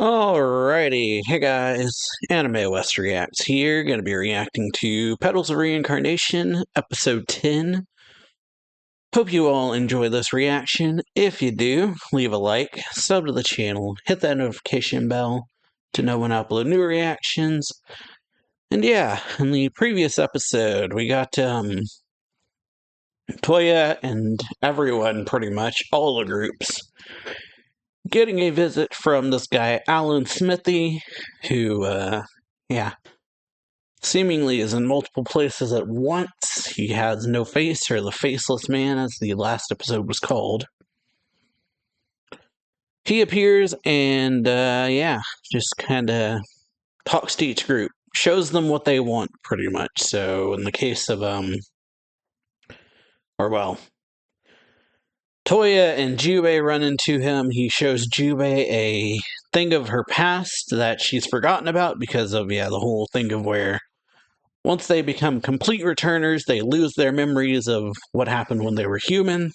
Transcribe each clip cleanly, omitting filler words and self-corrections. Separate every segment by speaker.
Speaker 1: Alrighty, hey guys, AnimeWestReacts here, gonna be reacting to Petals of Reincarnation, episode 10. Hope you all enjoy this reaction. If you do, leave a like, sub to the channel, hit that notification bell to know when I upload new reactions. And yeah, in the previous episode, we got, Toya and everyone, pretty much, all the groups, getting a visit from this guy, Alan Smithy, who, seemingly is in multiple places at once. He has no face, or the Faceless Man, as the last episode was called. He appears and, just kind of talks to each group, shows them what they want, pretty much. So, in the case of, Toya and Jubei run into him. He shows Jubei a thing of her past that she's forgotten about because of, the whole thing of where once they become complete returners, they lose their memories of what happened when they were human.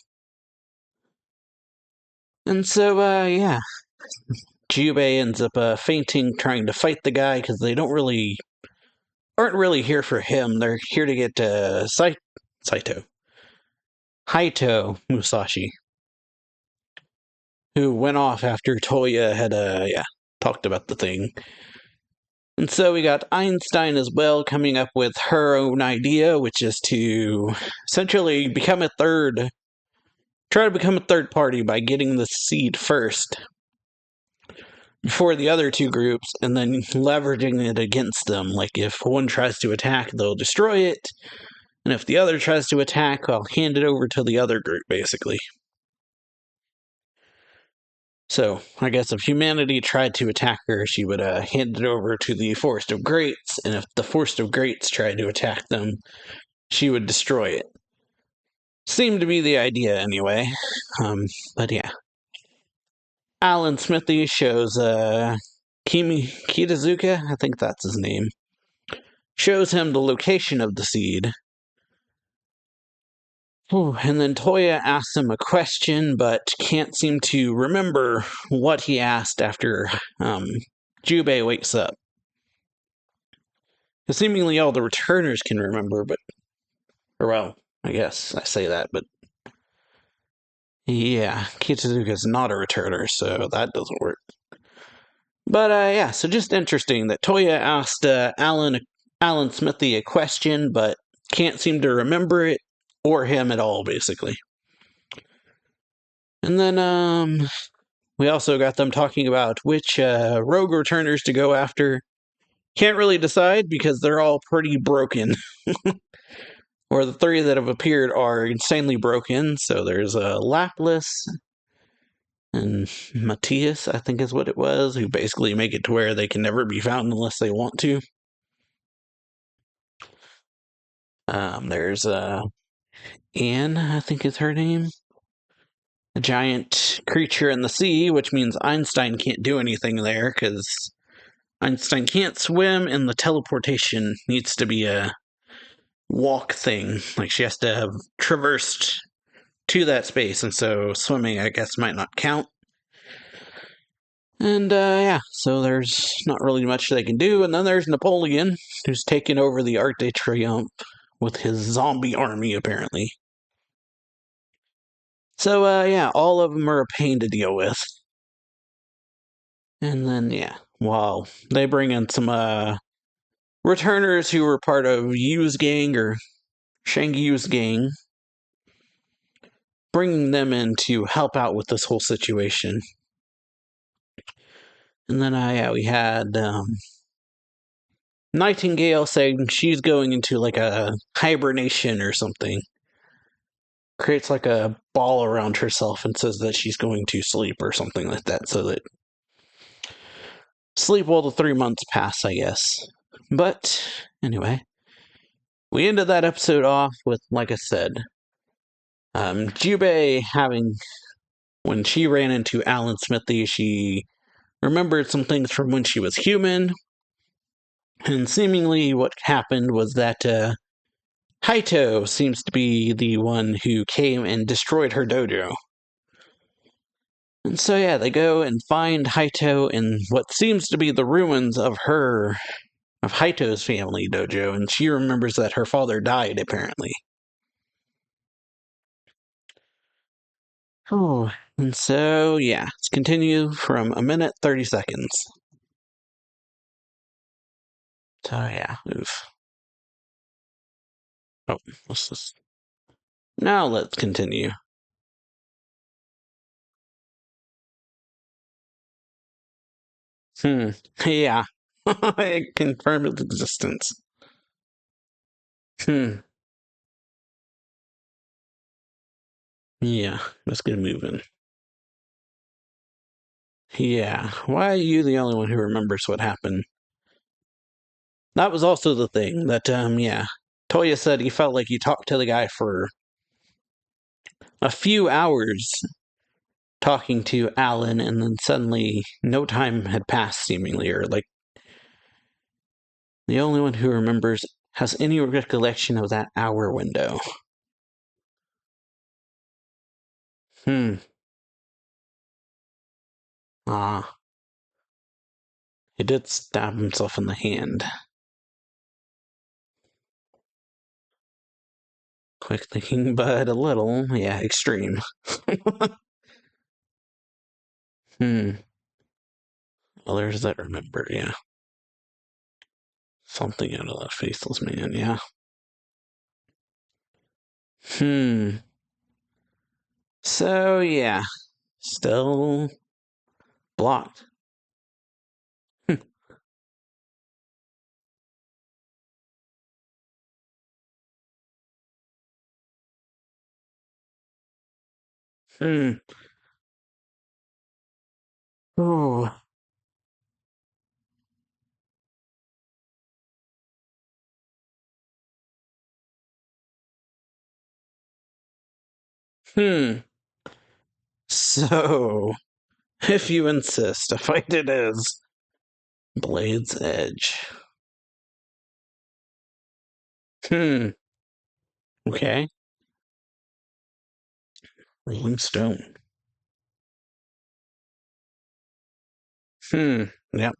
Speaker 1: And so, Jubei ends up fainting, trying to fight the guy because they aren't really here for him. They're here to get Haito Musashi, who went off after Toya had, talked about the thing. And so we got Einstein as well coming up with her own idea, which is to essentially try to become a third party by getting the seed first before the other two groups, and then leveraging it against them. Like, if one tries to attack, they'll destroy it, and if the other tries to attack, I'll hand it over to the other group, basically. So, I guess if humanity tried to attack her, she would hand it over to the Forest of Greats, and if the Forest of Greats tried to attack them, she would destroy it. Seemed to be the idea, anyway. But yeah. Alan Smithy shows Kitazuka, I think that's his name, shows him the location of the seed. And then Toya asks him a question, but can't seem to remember what he asked after Jubei wakes up. Because seemingly all the returners can remember, I guess I say that, but yeah, Kitazuka's not a returner, so that doesn't work. But so just interesting that Toya asked Alan Smithy a question, but can't seem to remember it, or him at all, basically. And then, we also got them talking about which rogue returners to go after. Can't really decide because they're all pretty broken. Or the three that have appeared are insanely broken. So there's Laplace and Matthias, I think is what it was, who basically make it to where they can never be found unless they want to. There's Anne, I think is her name. A giant creature in the sea, which means Einstein can't do anything there, because Einstein can't swim, and the teleportation needs to be a walk thing. Like, she has to have traversed to that space, and so swimming, I guess, might not count. And, so there's not really much they can do. And then there's Napoleon, who's taken over the Arc de Triomphe with his zombie army, apparently. So, all of them are a pain to deal with. And then, wow, they bring in some, returners who were part of Yu's gang, or Shang Yu's gang, bringing them in to help out with this whole situation. And then, we had, Nightingale saying she's going into, like, a hibernation or something. Creates, like, a ball around herself and says that she's going to sleep or something like that, so that sleep while the 3 months pass, I guess. But, anyway, we ended that episode off with, like I said, Jubei when she ran into Alan Smithy, she remembered some things from when she was human, and seemingly what happened was that, Haito seems to be the one who came and destroyed her dojo. And so, yeah, they go and find Haito in what seems to be the ruins of Haito's family dojo, and she remembers that her father died, apparently. Oh, and so, yeah, let's continue from 1 minute, 30 seconds. So, yeah, oof. Oh, what's this? Now let's continue. Yeah. It confirmed its existence. Yeah, let's get moving. Yeah, why are you the only one who remembers what happened? That was also the thing that, yeah. Toya said he felt like he talked to the guy for a few hours talking to Alan, and then suddenly no time had passed, seemingly, or like the only one who remembers has any recollection of that hour window. Hmm. Ah. He did stab himself in the hand. Quick thinking, but a little, yeah, extreme. Others that remember, yeah. Something out of that faceless man, yeah. So, yeah. Still blocked. Hmm. Oh. Hmm. So, if you insist, a fight it is. Blade's Edge. Hmm. Okay. Rolling Stone. Yep.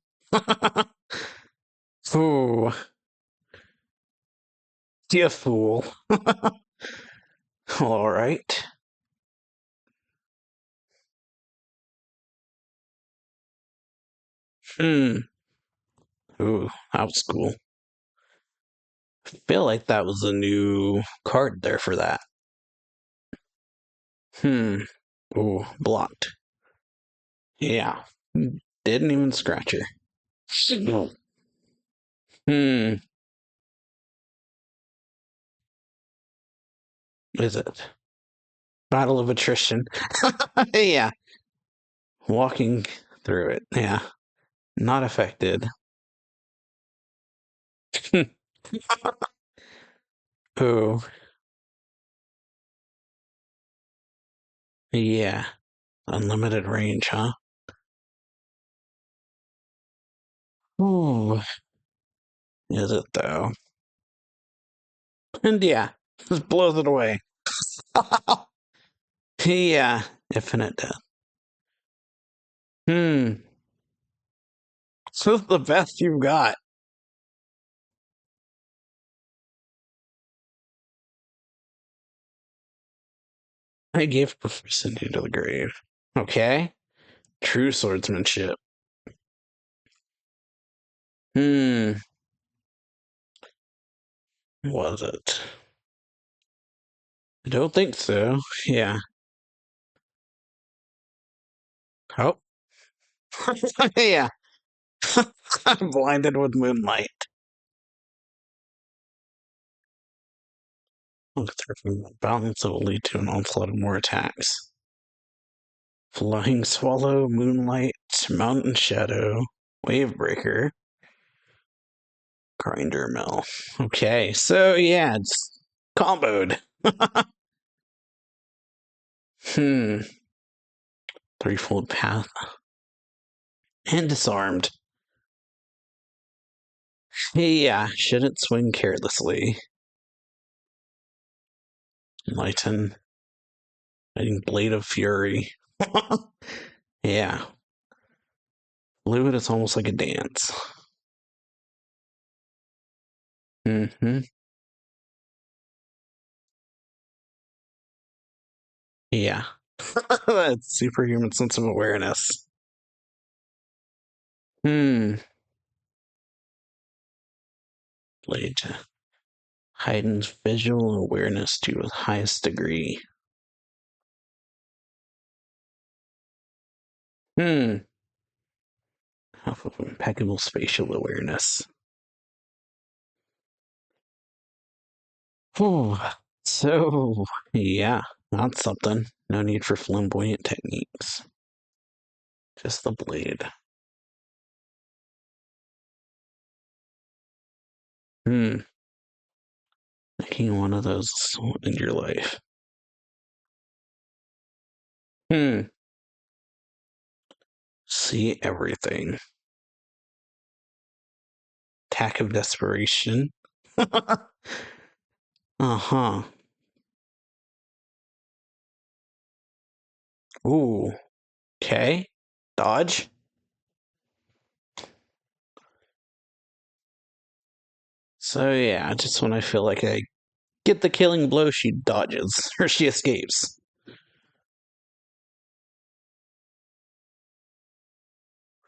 Speaker 1: Ooh. You fool. All right. Hmm. Ooh, that was cool. I feel like that was a new card there for that. Hmm. Ooh, blocked. Yeah. Didn't even scratch her. Hmm. Is it? Battle of attrition. Yeah. Walking through it. Yeah. Not affected. Oh. Yeah. Unlimited range, huh? Ooh. Is it though? And yeah. Just blows it away. Yeah. Infinite death. Hmm. This is the best you've got. I gave proficiency to the grave. Okay. True swordsmanship. Hmm. Was it? I don't think so. Yeah. Oh. Yeah. I'm blinded with moonlight. Look through the balance that will lead to an onslaught of more attacks. Flying Swallow, Moonlight, Mountain Shadow, Wavebreaker, Grinder Mill. Okay, so yeah, it's comboed. Hmm. Threefold Path. And Disarmed. Yeah, shouldn't swing carelessly. Enlighten. Fighting Blade of Fury. Yeah. Fluid is almost like a dance. Mm-hmm. Yeah. That's superhuman sense of awareness. Hmm. Blade heightens visual awareness to the highest degree. Hmm. Half of impeccable spatial awareness. Whew. So, yeah, that's something. No need for flamboyant techniques. Just the blade. Hmm. Making one of those in your life. Hmm. See everything. Attack of desperation. Uh-huh. Ooh. Okay. Dodge. So yeah, just when I feel like I get the killing blow, she dodges or she escapes.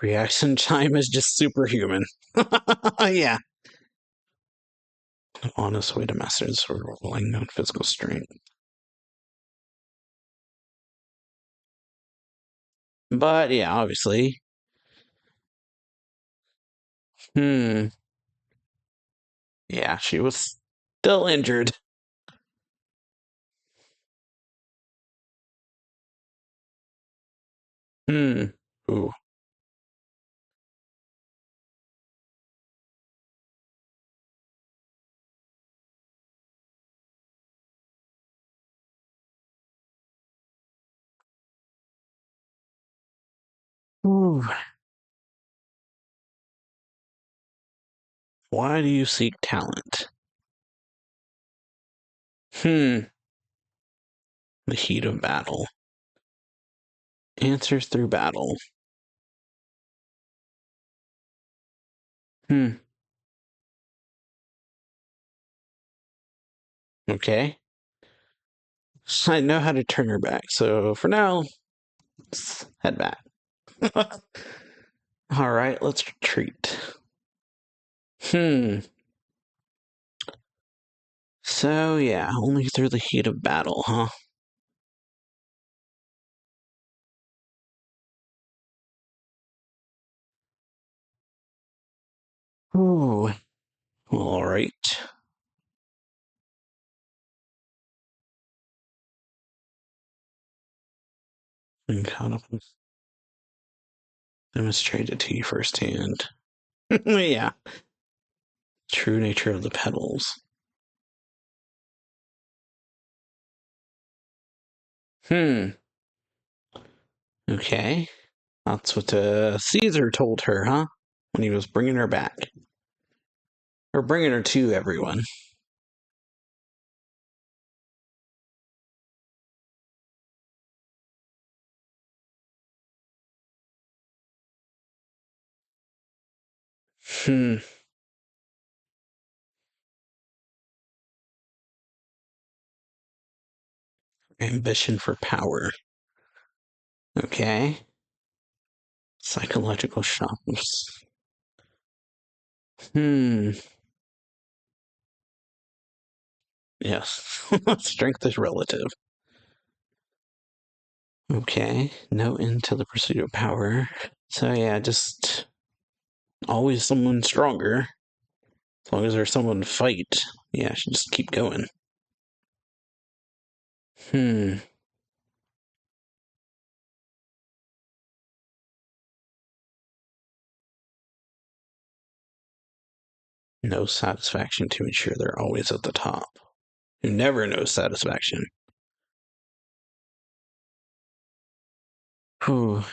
Speaker 1: Reaction time is just superhuman. Yeah. Honest way to master the sword relying on physical strength. But yeah, obviously. Hmm. Yeah, she was still injured. Hmm. Ooh. Ooh. Why do you seek talent? Hmm. The heat of battle. Answers through battle. Hmm. Okay. I know how to turn her back, so for now, let's head back. All right, let's retreat. Hmm. So yeah, only through the heat of battle, huh? Ooh. Well, all right. Incredible. Demonstrated to you firsthand. Yeah. True nature of the petals. Hmm. Okay. That's what Caesar told her, huh? When he was bringing her back. Or bringing her to everyone. Hmm. Ambition for power. Okay. Psychological shocks. Hmm. Yes. Strength is relative. Okay. No end to the pursuit of power. So yeah, just always someone stronger. As long as there's someone to fight. Yeah, I should just keep going. Hmm. No satisfaction to ensure they're always at the top. Who never knows satisfaction. Whew.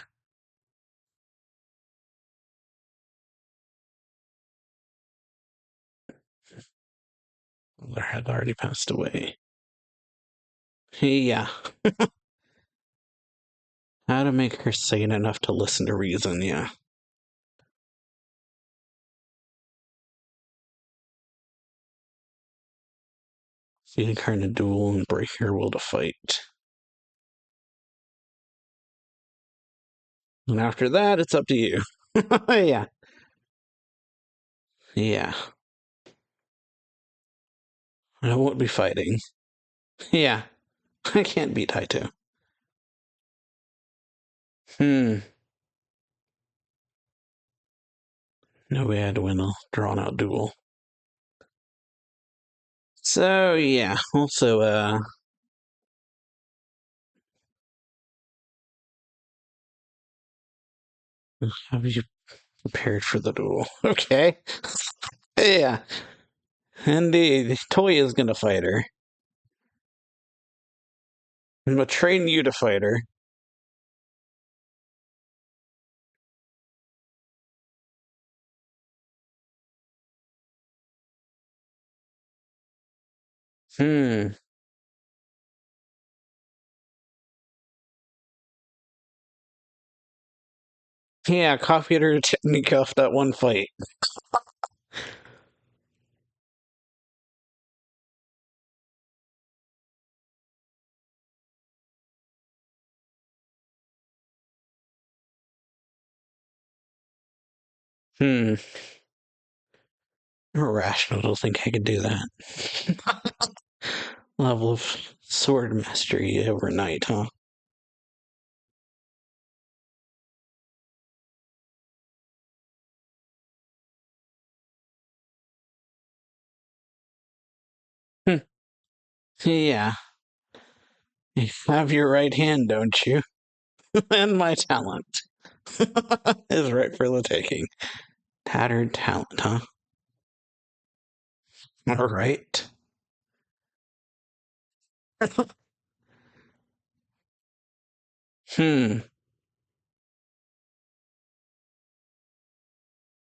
Speaker 1: There had already passed away. Yeah. How to make her sane enough to listen to reason, yeah. Feeding her in a duel and breaking her will to fight. And after that, it's up to you. Yeah. Yeah. I won't be fighting. Yeah. I can't beat Haito. No way I'd win a drawn-out duel. So, yeah. Also, have you prepared for the duel? Okay. Yeah. Indeed. Toya's gonna fight her. I'm gonna train you to fight her. Hmm. Yeah, copied her technique off that one fight. Hmm. Irrational to think I could do that. Level of sword mastery overnight, huh? Hmm. Yeah. You have your right hand, don't you? And my talent is right for the taking. Tattered talent, huh? All right. Hmm.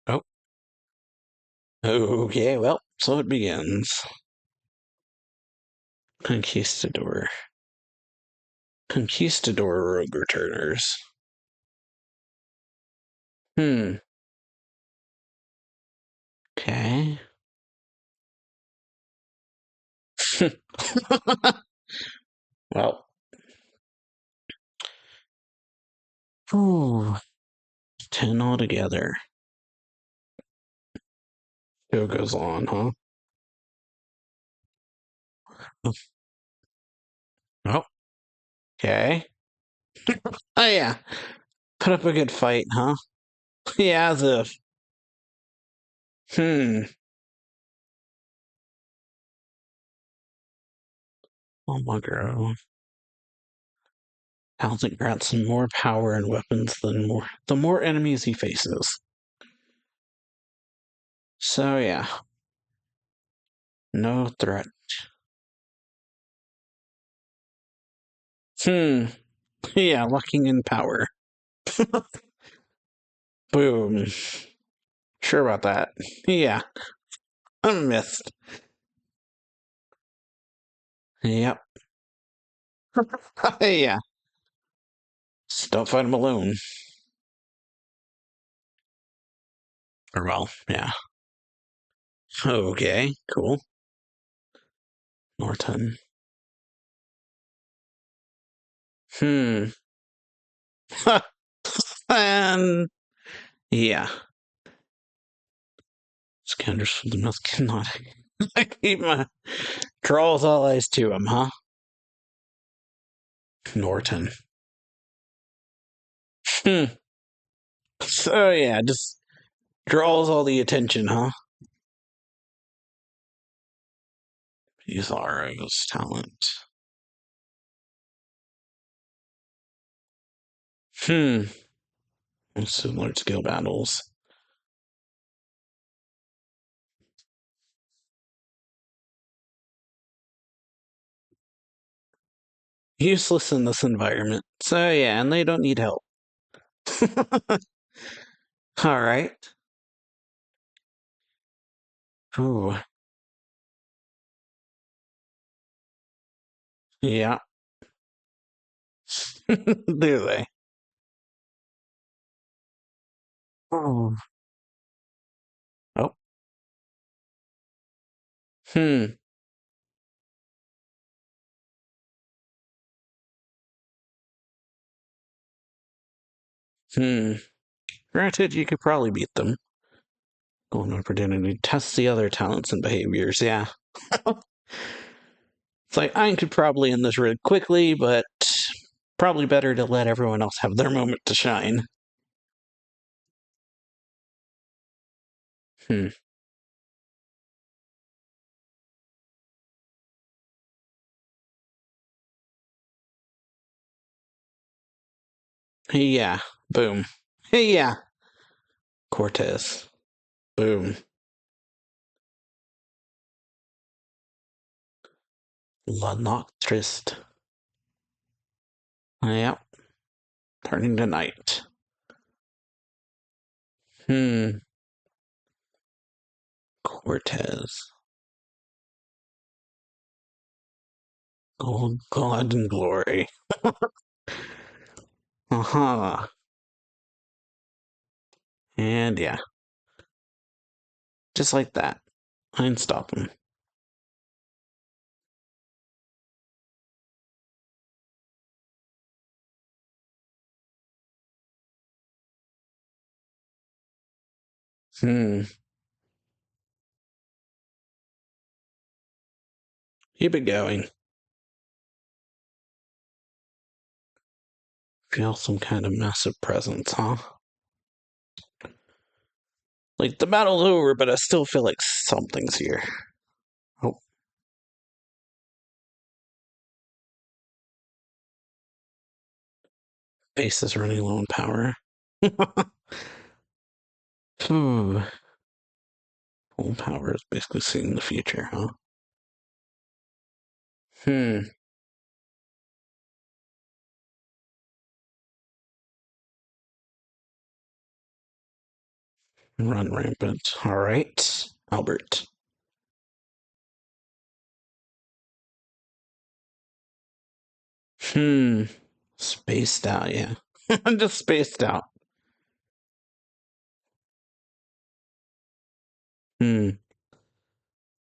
Speaker 1: Oh. Okay, well, so it begins. Conquistador. Conquistador rogue returners. Hmm. Okay. Well. Ooh. 10 altogether. Show goes on, huh? Oh. Okay. Oh, yeah. Put up a good fight, huh? Yeah, as if. Hmm. Oh my god. Talent grants him more power and weapons than the more enemies he faces. So yeah, no threat. Hmm. Yeah, locking in power. Boom. Sure about that. Yeah, I missed. Yep. Yeah. Just don't fight him alone. Or well, yeah. Okay, cool. Norton. Hmm. And yeah. Scoundrels from the North cannot keep my draws all eyes to him, huh? Norton. Hmm. So yeah, just draws all the attention, huh? Use Laura's talent. Hmm. Similar skill battles. Useless in this environment. So yeah, and they don't need help. All right. Ooh. Yeah. Do they? Oh. Oh. Hmm. Hmm. Granted, you could probably beat them. Golden opportunity to test the other talents and behaviors, yeah. It's like, I could probably end this really quickly, but probably better to let everyone else have their moment to shine. Hmm. Hey, yeah. Boom. Hey, yeah. Cortez. Boom. La Noctrist. Yep. Turning to night. Hmm. Cortez. Gold, God, and glory. Uh-huh. And yeah, just like that. I'd stop him. Hmm. Keep it going. Feel some kind of massive presence, huh? Like, the battle's over, but I still feel like something's here. Oh, base is running low on power. Full power is basically seeing the future, huh? Hmm. Run rampant. All right, Albert. Hmm. Spaced out, yeah. I'm just spaced out. Hmm.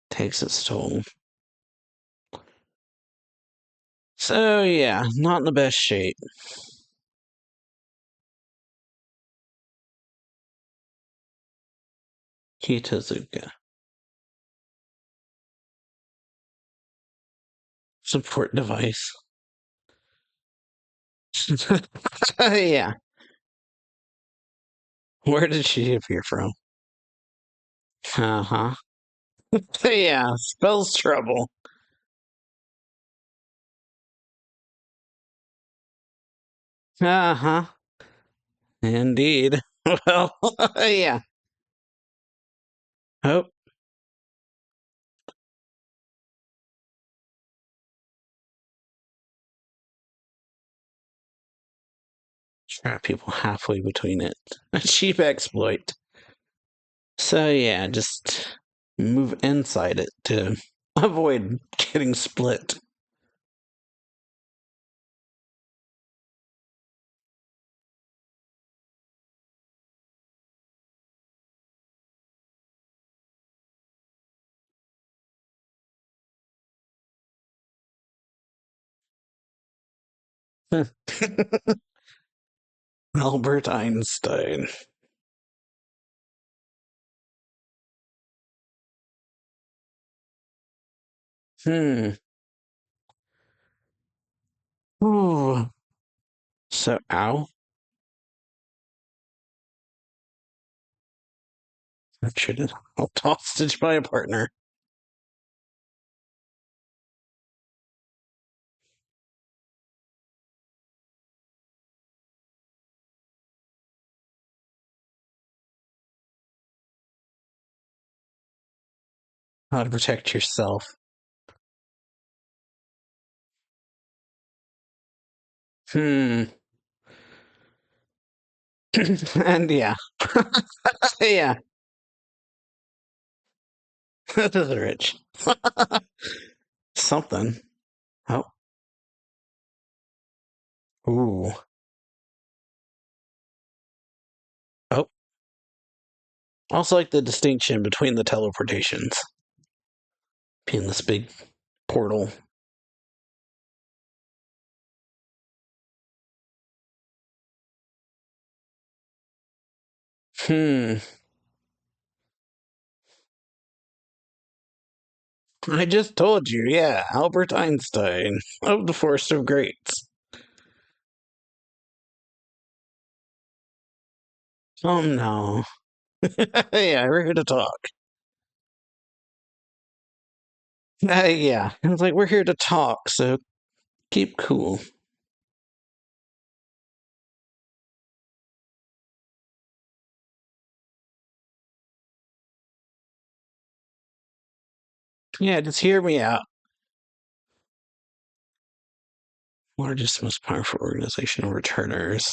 Speaker 1: Takes its toll. So, yeah, not in the best shape. Kitazuka. Support device. Yeah. Where did she appear from? Uh-huh. Yeah, spells trouble. Uh-huh. Indeed. Well, yeah. Oh, trap people halfway between it. A cheap exploit. So yeah, just move inside it to avoid getting split. Albert Einstein. Hmm. Ooh. So, ow. Richard, held hostage by a partner. How to protect yourself. Hmm. And yeah. Yeah. That is rich. Something. Oh. Ooh. Oh. Also like the distinction between the teleportations. Being this big portal. Hmm. I just told you, yeah, Albert Einstein of the Force of Greats. Oh no. Yeah, we're here to talk. Yeah, it's like we're here to talk, so keep cool. Yeah, just hear me out. Largest, most powerful organization of returners.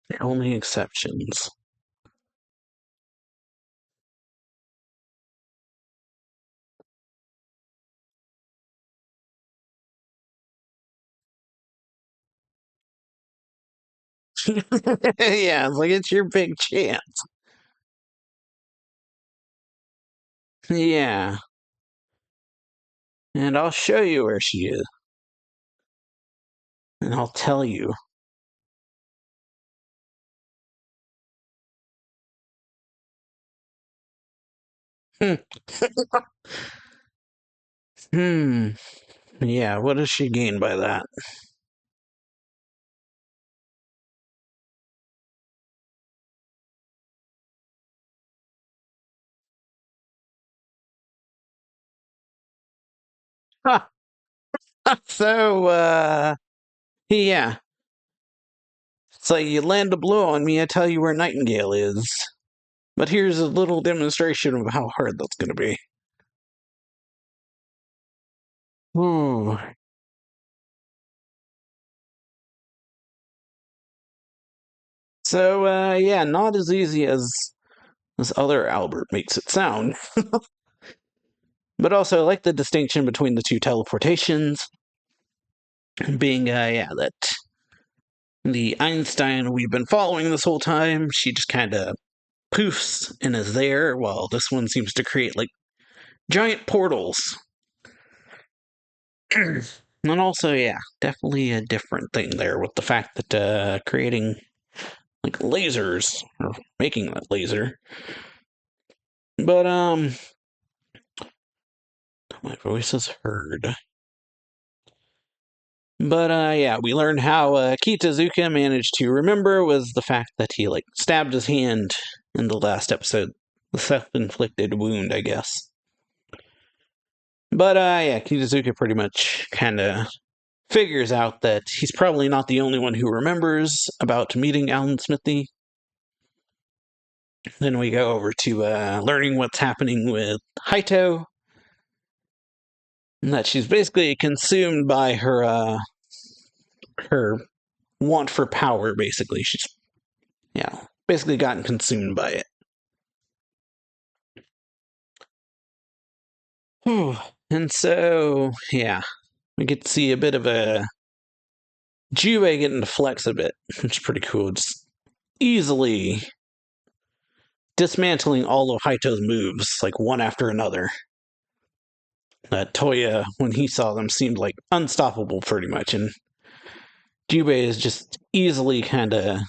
Speaker 1: The only exceptions. Yeah, it's like it's your big chance. Yeah, and I'll show you where she is, and I'll tell you. Hmm. Hmm. Yeah, what does she gain by that? Huh. So, yeah. So you land a blow on me, I tell you where Nightingale is. But here's a little demonstration of how hard that's going to be. Ooh. So, yeah, not as easy as this other Albert makes it sound. But also, I like the distinction between the two teleportations, being, yeah, that the Einstein we've been following this whole time, she just kind of poofs and is there, while this one seems to create, like, giant portals. And also, yeah, definitely a different thing there with the fact that creating like lasers or making that laser. But my voice is heard. But yeah, we learned how Kitazuka managed to remember was the fact that he like stabbed his hand in the last episode, the self-inflicted wound, I guess. But yeah, Kitazuka pretty much kind of figures out that he's probably not the only one who remembers about meeting Alan Smithy. Then we go over to learning what's happening with Haito, and that she's basically consumed by her want for power. Basically, she's yeah, basically gotten consumed by it. Whew. And so yeah, we get to see a bit of a Jubei getting to flex a bit, which is pretty cool. Just easily dismantling all of Haito's moves, like one after another. Toya, when he saw them, seemed like unstoppable pretty much, and Jubei is just easily kind of,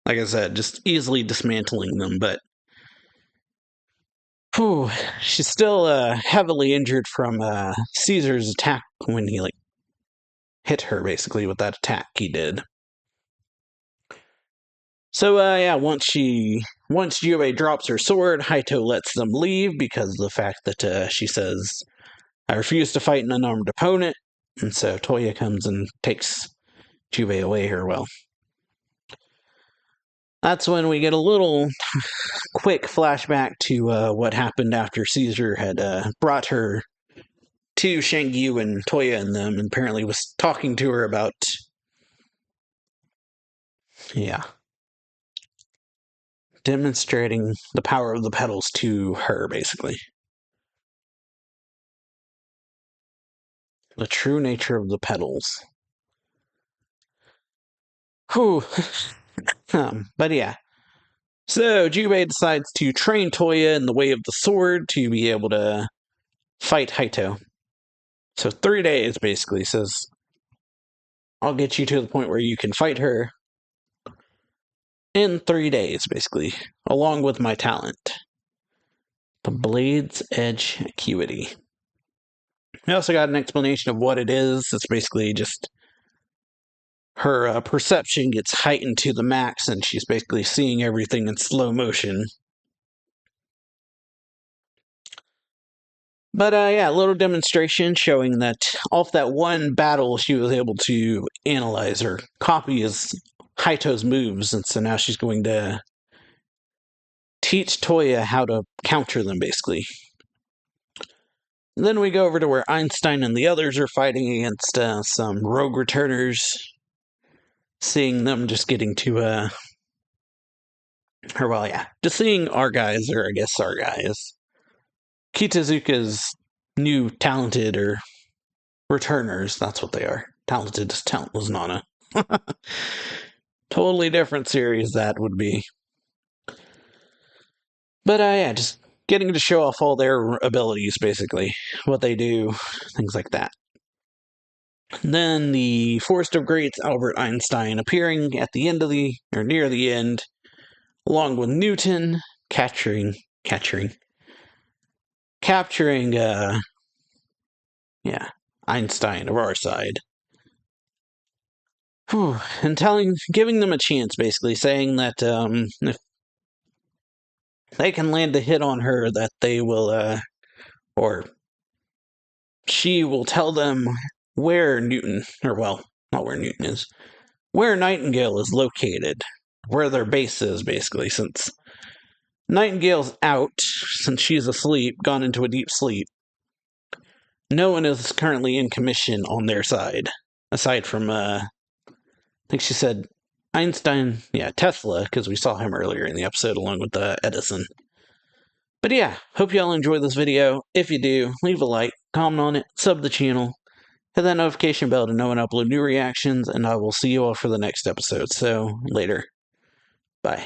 Speaker 1: like I said, just easily dismantling them. But whew, she's still heavily injured from Caesar's attack when he like hit her basically with that attack he did. So yeah, once Jubei drops her sword, Haito lets them leave because of the fact that she says, "I refuse to fight an unarmed opponent," and so Toya comes and takes Jubei away here. Well, that's when we get a little quick flashback to what happened after Caesar had brought her to Shangyu and Toya and them, and apparently was talking to her about, yeah. demonstrating the power of the petals to her, basically. The true nature of the petals. Whew. But yeah. So, Jubei decides to train Toya in the way of the sword to be able to fight Haito. So 3 days, basically, says, I'll get you to the point where you can fight her in 3 days, basically, along with my talent. The Blade's Edge Acuity. We also got an explanation of what it is. It's basically just her perception gets heightened to the max, and she's basically seeing everything in slow motion. But yeah, a little demonstration showing that off that one battle, she was able to analyze or copy Haito's moves, and so now she's going to teach Toya how to counter them, basically. And then we go over to where Einstein and the others are fighting against some rogue returners, seeing them just getting to, just seeing our guys, or I guess our guys. Kitazuka's new talented, or returners, that's what they are. Talented as talentless Nana. Totally different series that would be. But yeah, just getting to show off all their abilities, basically. What they do, things like that. Then the Forest of Greats, Albert Einstein, appearing at the end of or near the end, along with Newton, capturing, Einstein of our side. Whew. And giving them a chance, basically, saying that if they can land a hit on her, that they will, or she will tell them where Newton, or well, not where Newton is, where Nightingale is located, where their base is, basically, since Nightingale's out, since she's asleep, gone into a deep sleep. No one is currently in commission on their side, aside from, I think she said Einstein, Tesla, because we saw him earlier in the episode along with Edison. But yeah, hope y'all enjoy this video. If you do, leave a like, comment on it, sub the channel, hit that notification bell to know when I upload new reactions, and I will see you all for the next episode. So, later. Bye.